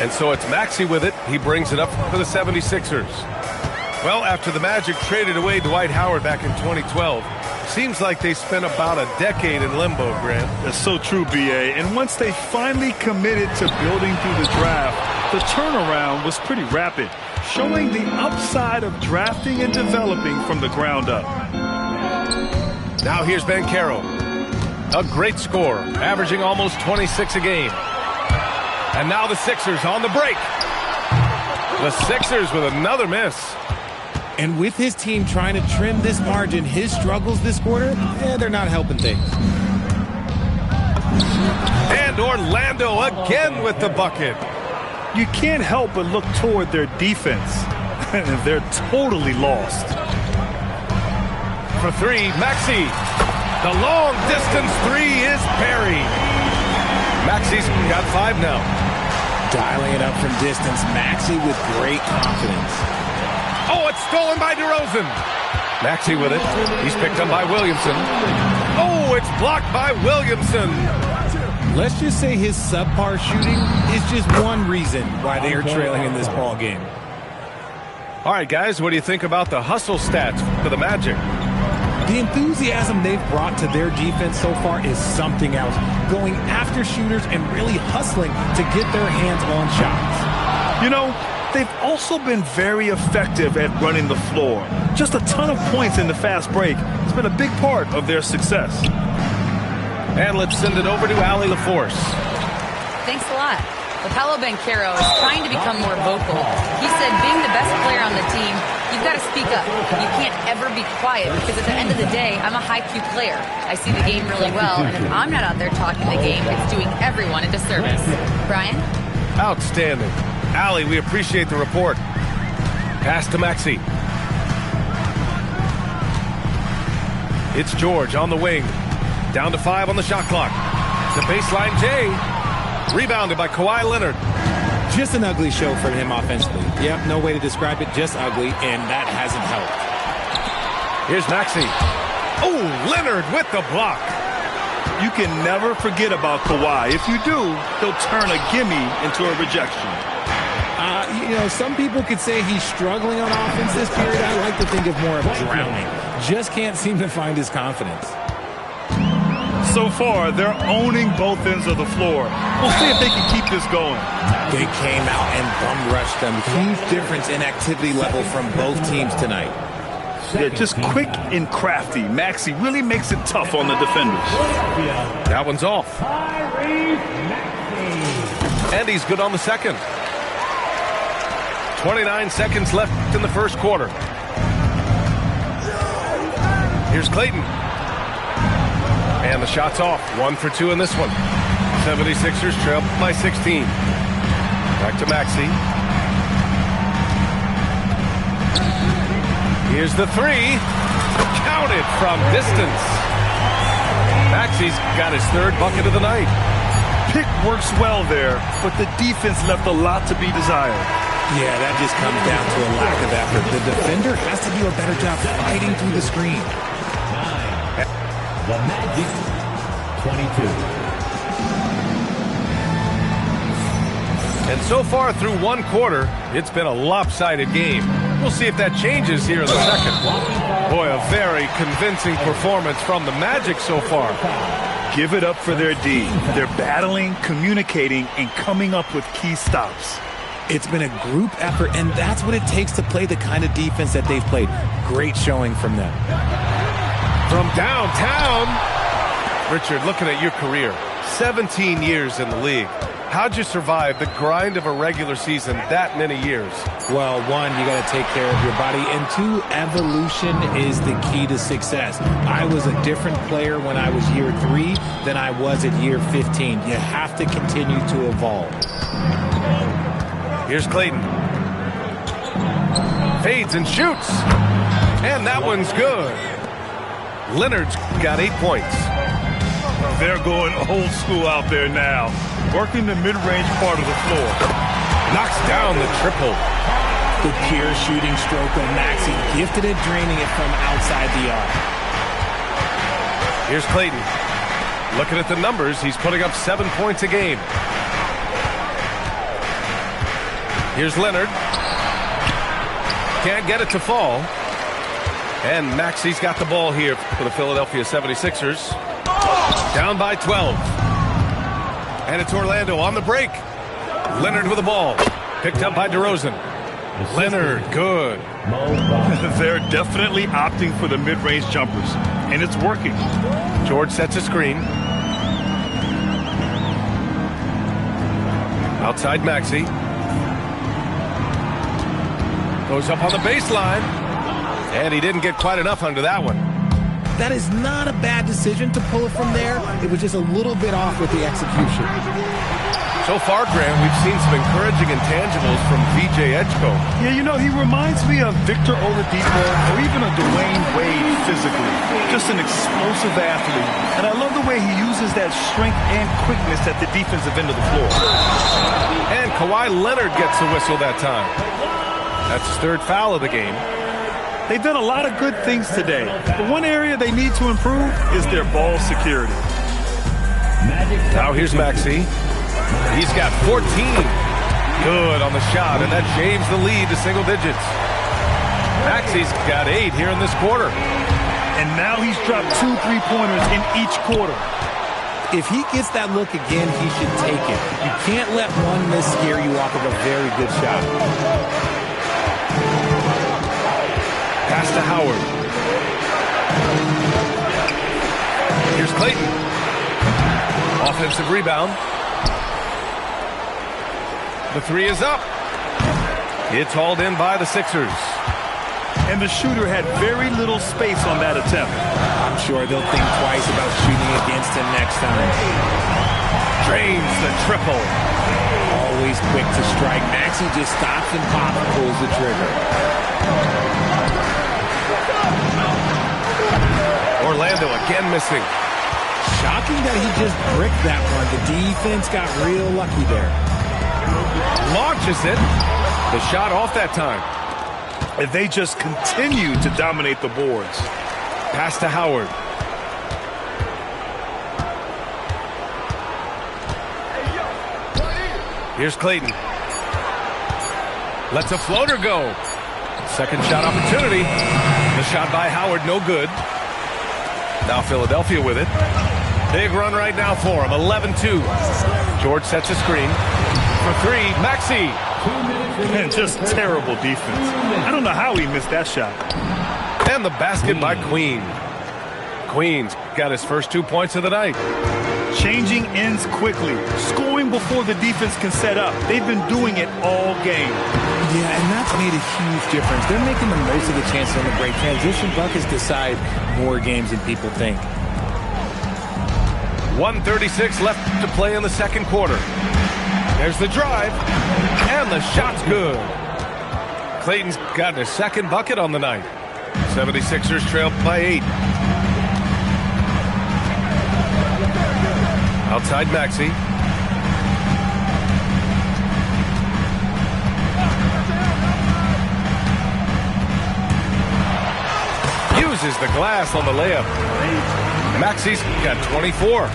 And so it's Maxey with it. He brings it up for the 76ers. Well, after the Magic traded away Dwight Howard back in 2012, seems like they spent about a decade in limbo, Grant. That's so true, B.A. And once they finally committed to building through the draft, the turnaround was pretty rapid, showing the upside of drafting and developing from the ground up. Now here's Banchero. A great scorer, averaging almost 26 a game. And now the Sixers on the break. The Sixers with another miss. And with his team trying to trim this margin, his struggles this quarter, they're not helping things. And Orlando again with the bucket. You can't help but look toward their defense. They're totally lost. For three, Maxey. The long distance three is buried. Maxey's got 5 now. Dialing it up from distance, Maxey with great confidence. Oh, it's stolen by DeRozan. Maxey with it. He's picked up by Williamson. Oh, it's blocked by Williamson. Let's just say his subpar shooting is just one reason why they are trailing in this ball game. All right, guys, what do you think about the hustle stats for the Magic? The enthusiasm they've brought to their defense so far is something else. Going after shooters and really hustling to get their hands on shots. You know, they've also been very effective at running the floor. Just a ton of points in the fast break. It's been a big part of their success. And let's send it over to Allie LaForce. Thanks a lot. Paolo Banchero is trying to become more vocal. He said being the best player on the team, you've got to speak up. You can't ever be quiet because at the end of the day, I'm a high-Q player. I see the game really well, and if I'm not out there talking the game, it's doing everyone a disservice. Brian? Outstanding. Allie, we appreciate the report. Pass to Maxey. It's George on the wing. Down to 5 on the shot clock. The baseline J. Rebounded by Kawhi Leonard. Just an ugly show for him offensively. Yep, no way to describe it, just ugly, and that hasn't helped. Here's Maxey. Oh, Leonard with the block. You can never forget about Kawhi. If you do, he'll turn a gimme into a rejection. You know, some people could say he's struggling on offense this period. I like to think of more of drowning. Just can't seem to find his confidence. So far, they're owning both ends of the floor. We'll see if they can keep this going. They came out and bum rushed them. Huge difference in activity level from both teams tonight. Yeah, just quick and crafty. Maxey really makes it tough on the defenders. That one's off. And he's good on the second. 29 seconds left in the first quarter. Here's Clayton. And the shot's off. 1 for 2 in this one. 76ers trail by 16. Back to Maxey. Here's the three. Counted from distance. Maxey's got his 3rd bucket of the night. Pick works well there, but the defense left a lot to be desired. Yeah, that just comes down to a lack of effort. The defender has to do a better job fighting through the screen. The Magic, 22. And so far through 1 quarter, it's been a lopsided game. We'll see if that changes here in the second. Boy, a very convincing performance from the Magic so far. Give it up for their D. They're battling, communicating, and coming up with key stops. It's been a group effort, and that's what it takes to play the kind of defense that they've played. Great showing from them. From downtown, Richard, looking at your career, 17 years in the league. How'd you survive the grind of a regular season that many years? Well, 1, you got to take care of your body, and 2, evolution is the key to success. I was a different player when I was year 3 than I was at year 15. You have to continue to evolve. Here's Clayton. Fades and shoots. And that one's good. Leonard's got 8 points. They're going old school out there now. Working the mid-range part of the floor. Knocks down the triple. The pure shooting stroke of Maxey. Gifted at draining it from outside the arc. Here's Clayton. Looking at the numbers, he's putting up 7 points a game. Here's Leonard. Can't get it to fall. And Maxey's got the ball here for the Philadelphia 76ers. Down by 12. And it's Orlando on the break. Leonard with the ball. Picked up by DeRozan. Leonard, good. They're definitely opting for the mid-range jumpers, and it's working. George sets a screen. Outside Maxey. Goes up on the baseline. And he didn't get quite enough under that one. That is not a bad decision to pull it from there. It was just a little bit off with the execution. So far, Graham, we've seen some encouraging intangibles from VJ Edgecombe. Yeah, you know, he reminds me of Victor Oladipo or even a Dwayne Wade physically. Just an explosive athlete. And I love the way he uses that strength and quickness at the defensive end of the floor. And Kawhi Leonard gets the whistle that time. That's his third foul of the game. They've done a lot of good things today, but one area they need to improve is their ball security. Now here's Maxey. He's got 14. Good on the shot, and that shaves the lead to single digits. Maxey's got 8 here in this quarter. And now he's dropped 2 3-pointers in each quarter. If he gets that look again, he should take it. You can't let one miss scare you off of a very good shot. Pass to Howard. Here's Clayton. Offensive rebound. The 3 is up. It's hauled in by the Sixers. And the shooter had very little space on that attempt. I'm sure they'll think twice about shooting against him next time. Drains the triple. Always quick to strike. Maxey just stops and pops and pulls the trigger. Orlando again missing. Shocking that he just bricked that one. The defense got real lucky there. Launches it. The shot off that time. And they just continue to dominate the boards. Pass to Howard. Here's Clayton. Lets a floater go. Second shot opportunity. The shot by Howard, no good. Now Philadelphia with it. Big run right now for him, 11-2. George sets a screen. For 3, Maxey. And just terrible defense. I don't know how he missed that shot. And the basket by Queen. Queen's got his first 2 points of the night. Changing ends quickly. Scoring before the defense can set up. They've been doing it all game. Yeah, and that's made a huge difference. They're making the most of the chances on the break. Transition buckets decide more games than people think. 1:36 left to play in the second quarter. There's the drive, and the shot's good. Clayton's gotten his second bucket on the night. 76ers trail by 8. Outside Maxey. Uses the glass on the layup. Maxey's got 24.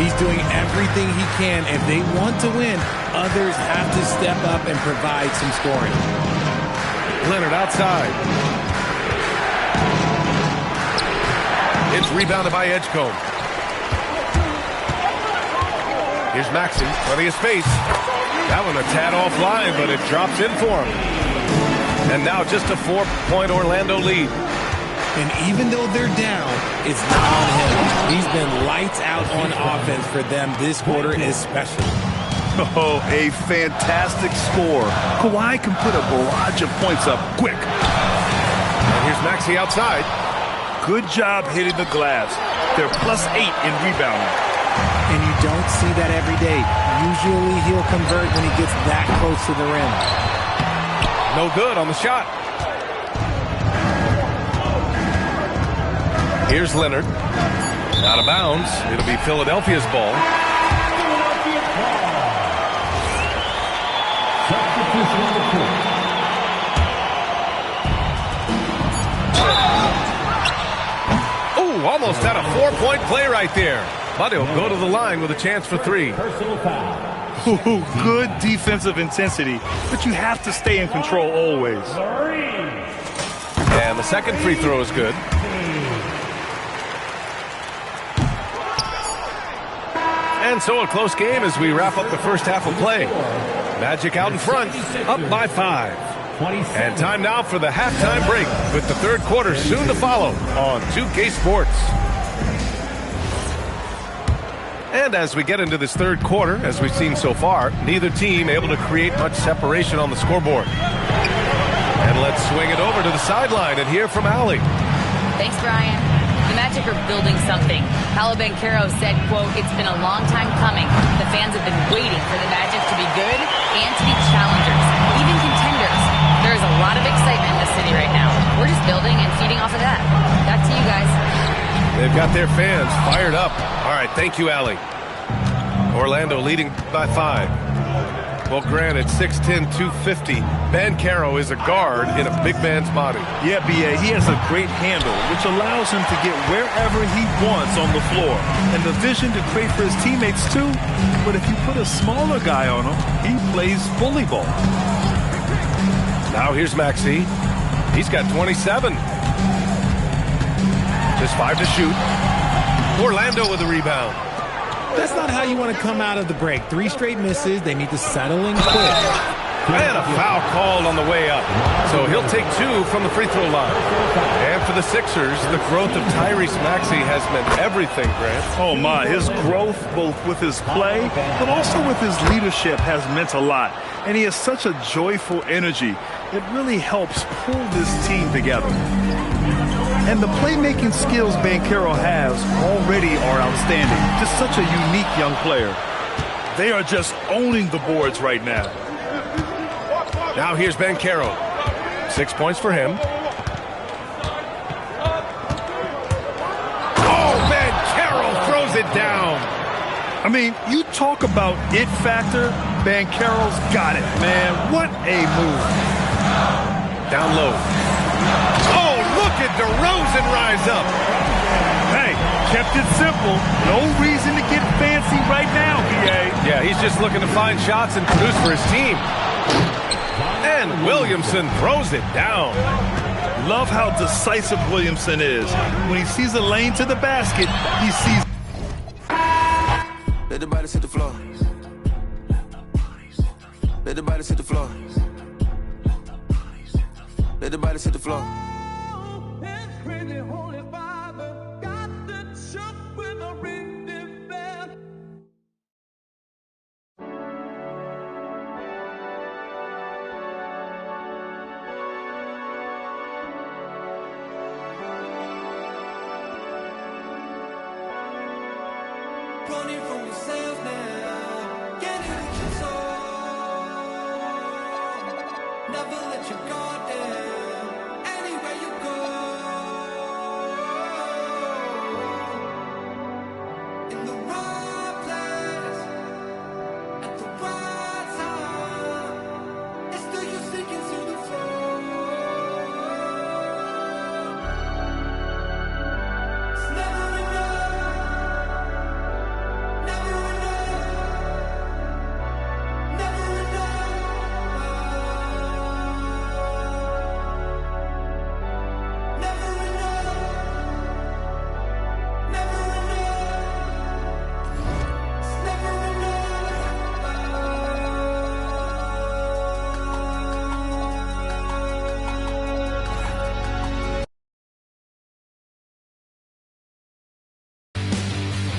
He's doing everything he can. If they want to win, others have to step up and provide some scoring. Leonard outside. It's rebounded by Edgecombe. Here's Maxey, plenty of space. That one a tad offline, but it drops in for him. And now just a 4-point Orlando lead. And even though they're down, it's not on him. He's been lights out on offense for them this quarter especially. Oh, a fantastic score. Kawhi can put a barrage of points up quick. And here's Maxey outside. Good job hitting the glass. They're +8 in rebounding. And you don't see that every day. Usually he'll convert when he gets that close to the rim. No good on the shot. Here's Leonard. Out of bounds. It'll be Philadelphia's ball. Ooh, almost had a 4-point play right there. But he'll go to the line with a chance for 3. Ooh, good defensive intensity, but you have to stay in control always. And the second free throw is good. And so a close game as we wrap up the first half of play. Magic out in front, up by 5. And time now for the halftime break with the third quarter soon to follow on 2K Sports. And as we get into this third quarter, as we've seen so far, neither team able to create much separation on the scoreboard. And let's swing it over to the sideline and hear from Allie. Thanks, Brian. The Magic are building something. Paolo Banchero said, quote, "It's been a long time coming. The fans have been waiting for the Magic to be good and to be challengers, even contenders. There is a lot of excitement in the city right now. We're just building and feeding off of that." Back to you guys. They've got their fans fired up. All right, thank you, Allie. Orlando leading by 5. Well, granted, 6'10", 250. Banchero is a guard in a big man's body. Yeah, B.A., he has a great handle, which allows him to get wherever he wants on the floor. And the vision to create for his teammates, too. But if you put a smaller guy on him, he plays bully ball. Now here's Maxey. He's got 27. Just 5 to shoot. Orlando with a rebound. That's not how you want to come out of the break. 3 straight misses. They need to settle in quick. And a foul called on the way up. So he'll take 2 from the free throw line. And for the Sixers, the growth of Tyrese Maxey has meant everything, Grant. Oh, my. His growth, both with his play, but also with his leadership, has meant a lot. And he has such a joyful energy. It really helps pull this team together. And the playmaking skills Banchero has already are outstanding. Just such a unique young player. They are just owning the boards right now. Now here's Banchero. 6 points for him. Oh, Banchero throws it down. I mean, you talk about it factor, Banchero's got it, man. What a move. Down low. Oh, look at DeRozan rise up. Hey, kept it simple. No reason to get fancy right now, B.A. Yeah, he's just looking to find shots and produce for his team. And Williamson throws it down. Love how decisive Williamson is. When he sees a lane to the basket, he sees... Let the body hit the floor. Let the body hit the floor. Let the body hit the floor. Running from yourself now.